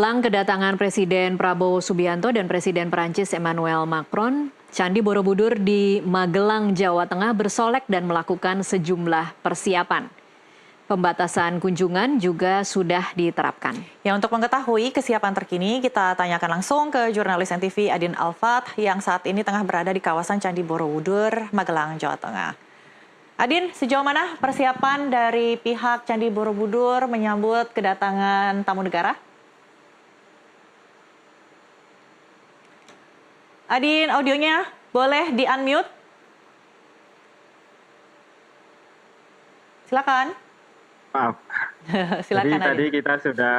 Jelang kedatangan Presiden Prabowo Subianto dan Presiden Prancis Emmanuel Macron, Candi Borobudur di Magelang, Jawa Tengah bersolek dan melakukan sejumlah persiapan. Pembatasan kunjungan juga sudah diterapkan. Ya, untuk mengetahui kesiapan terkini, kita tanyakan langsung ke jurnalis NTV Adin Alfat yang saat ini tengah berada di kawasan Candi Borobudur, Magelang, Jawa Tengah. Adin, sejauh mana persiapan dari pihak Candi Borobudur menyambut kedatangan tamu negara? Adin, audionya boleh di-unmute? Silakan. Maaf. Silakan, Jadi tadi kita sudah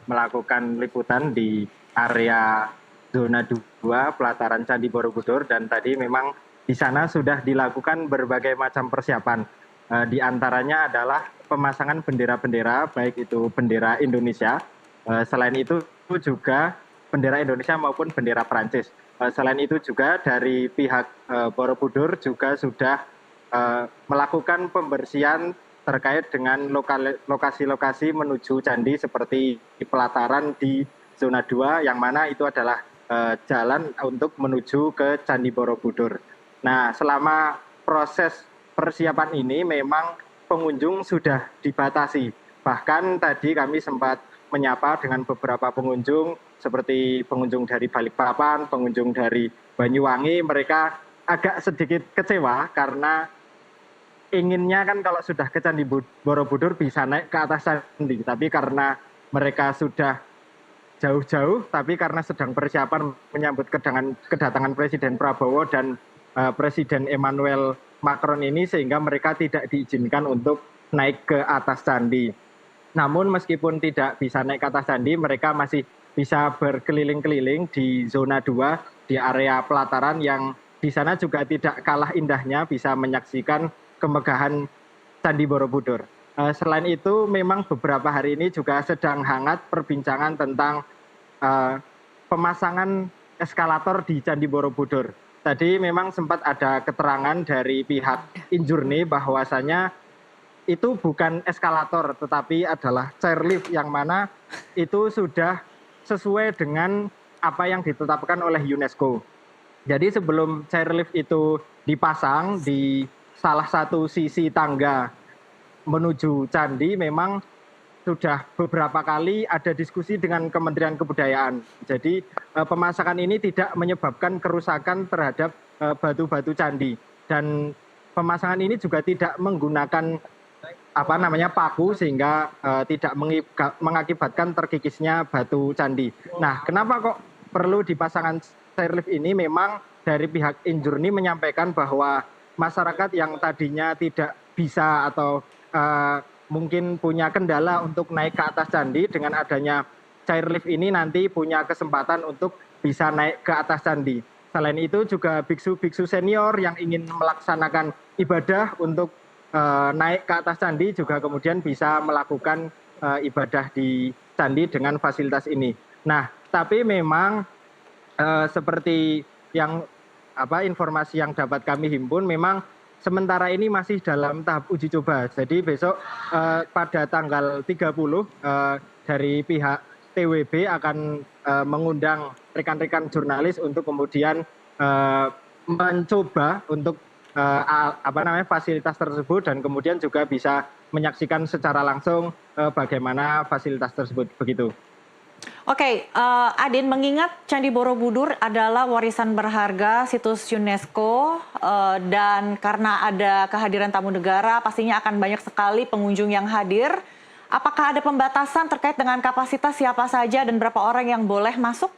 melakukan liputan di area zona 2 pelataran Candi Borobudur, dan tadi memang di sana sudah dilakukan berbagai macam persiapan. Di antaranya adalah pemasangan bendera-bendera, baik itu bendera Indonesia, selain itu juga bendera Indonesia maupun bendera Prancis. Selain itu juga dari pihak Borobudur juga sudah melakukan pembersihan terkait dengan lokasi-lokasi menuju candi seperti di pelataran di zona 2 yang mana itu adalah jalan untuk menuju ke Candi Borobudur. Nah, selama proses persiapan ini memang pengunjung sudah dibatasi. Bahkan tadi kami sempat menyapa dengan beberapa pengunjung seperti pengunjung dari Balikpapan, pengunjung dari Banyuwangi. Mereka agak sedikit kecewa karena inginnya kan kalau sudah ke Candi Borobudur bisa naik ke atas candi, tapi karena mereka sudah jauh-jauh, tapi karena sedang persiapan menyambut kedatangan Presiden Prabowo dan Presiden Emmanuel Macron ini, sehingga mereka tidak diizinkan untuk naik ke atas candi. Namun meskipun tidak bisa naik ke atas candi, mereka masih bisa berkeliling-keliling di zona 2, di area pelataran yang di sana juga tidak kalah indahnya, bisa menyaksikan kemegahan Candi Borobudur. Selain itu memang beberapa hari ini juga sedang hangat perbincangan tentang pemasangan eskalator di Candi Borobudur. Tadi memang sempat ada keterangan dari pihak Injourney bahwasanya itu bukan eskalator tetapi adalah chairlift yang mana itu sudah sesuai dengan apa yang ditetapkan oleh UNESCO. Jadi sebelum chairlift itu dipasang di salah satu sisi tangga menuju candi, memang sudah beberapa kali ada diskusi dengan Kementerian Kebudayaan. Jadi pemasangan ini tidak menyebabkan kerusakan terhadap batu-batu candi, dan pemasangan ini juga tidak menggunakan paku sehingga tidak mengakibatkan terkikisnya batu candi. Nah, kenapa kok perlu dipasangkan chairlift ini? Memang dari pihak Injourney menyampaikan bahwa masyarakat yang tadinya tidak bisa atau mungkin punya kendala untuk naik ke atas candi, dengan adanya chairlift ini nanti punya kesempatan untuk bisa naik ke atas candi. Selain itu juga biksu-biksu senior yang ingin melaksanakan ibadah untuk naik ke atas candi juga kemudian bisa melakukan ibadah di candi dengan fasilitas ini. Nah, tapi memang seperti yang informasi yang dapat kami himpun, memang sementara ini masih dalam tahap uji coba. Jadi besok pada tanggal 30 dari pihak TWB akan mengundang rekan-rekan jurnalis untuk kemudian mencoba untuk fasilitas tersebut, dan kemudian juga bisa menyaksikan secara langsung bagaimana fasilitas tersebut, begitu. Oke, Adin, mengingat Candi Borobudur adalah warisan berharga situs UNESCO, dan karena ada kehadiran tamu negara, pastinya akan banyak sekali pengunjung yang hadir. Apakah ada pembatasan terkait dengan kapasitas siapa saja dan berapa orang yang boleh masuk?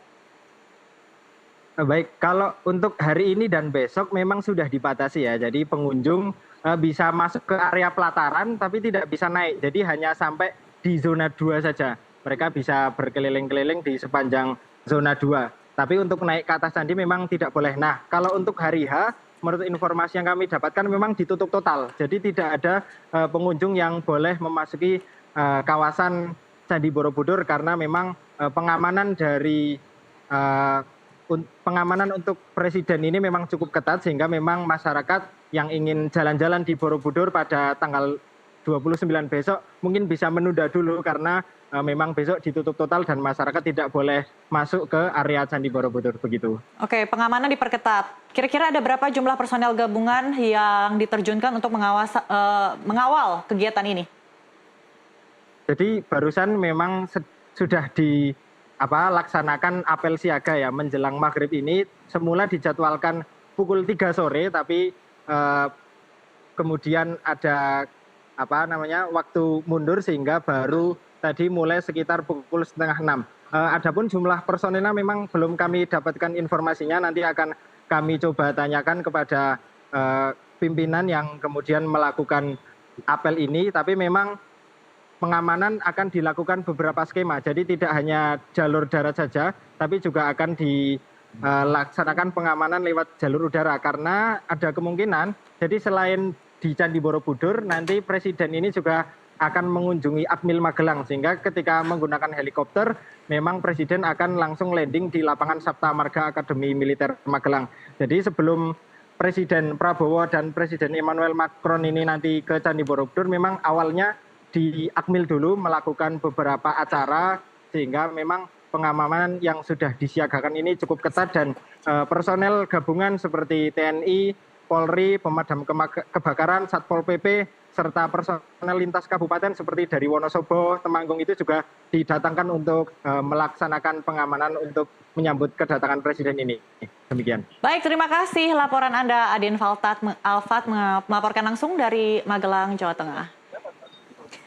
Baik, kalau untuk hari ini dan besok memang sudah dibatasi ya. Jadi pengunjung bisa masuk ke area pelataran tapi tidak bisa naik. Jadi hanya sampai di zona 2 saja. Mereka bisa berkeliling-keliling di sepanjang zona 2. Tapi untuk naik ke atas candi memang tidak boleh. Nah, kalau untuk hari H, menurut informasi yang kami dapatkan memang ditutup total. Jadi tidak ada pengunjung yang boleh memasuki kawasan Candi Borobudur karena memang pengamanan untuk presiden ini memang cukup ketat, sehingga memang masyarakat yang ingin jalan-jalan di Borobudur pada tanggal 29 besok mungkin bisa menunda dulu karena memang besok ditutup total dan masyarakat tidak boleh masuk ke area Candi Borobudur begitu. Oke, pengamanan diperketat. Kira-kira ada berapa jumlah personel gabungan yang diterjunkan untuk mengawal kegiatan ini? Jadi barusan memang sudah laksanakan apel siaga ya menjelang maghrib ini. Semula dijadwalkan pukul 3 sore, tapi kemudian ada waktu mundur sehingga baru tadi mulai sekitar pukul setengah 6. Adapun jumlah personelnya memang belum kami dapatkan informasinya, nanti akan kami coba tanyakan kepada pimpinan yang kemudian melakukan apel ini, tapi memang pengamanan akan dilakukan beberapa skema, jadi tidak hanya jalur darat saja, tapi juga akan dilaksanakan pengamanan lewat jalur udara, karena ada kemungkinan, jadi selain di Candi Borobudur, nanti Presiden ini juga akan mengunjungi Akmil Magelang, sehingga ketika menggunakan helikopter, memang Presiden akan langsung landing di lapangan Sapta Marga Akademi Militer Magelang. Jadi sebelum Presiden Prabowo dan Presiden Emmanuel Macron ini nanti ke Candi Borobudur, memang awalnya di Akmil dulu melakukan beberapa acara, sehingga memang pengamanan yang sudah disiagakan ini cukup ketat, dan personel gabungan seperti TNI, Polri, pemadam kebakaran, Satpol PP, serta personel lintas kabupaten seperti dari Wonosobo, Temanggung itu juga didatangkan untuk melaksanakan pengamanan untuk menyambut kedatangan Presiden ini. Demikian. Baik, terima kasih laporan Anda, Adin Alfat melaporkan langsung dari Magelang, Jawa Tengah.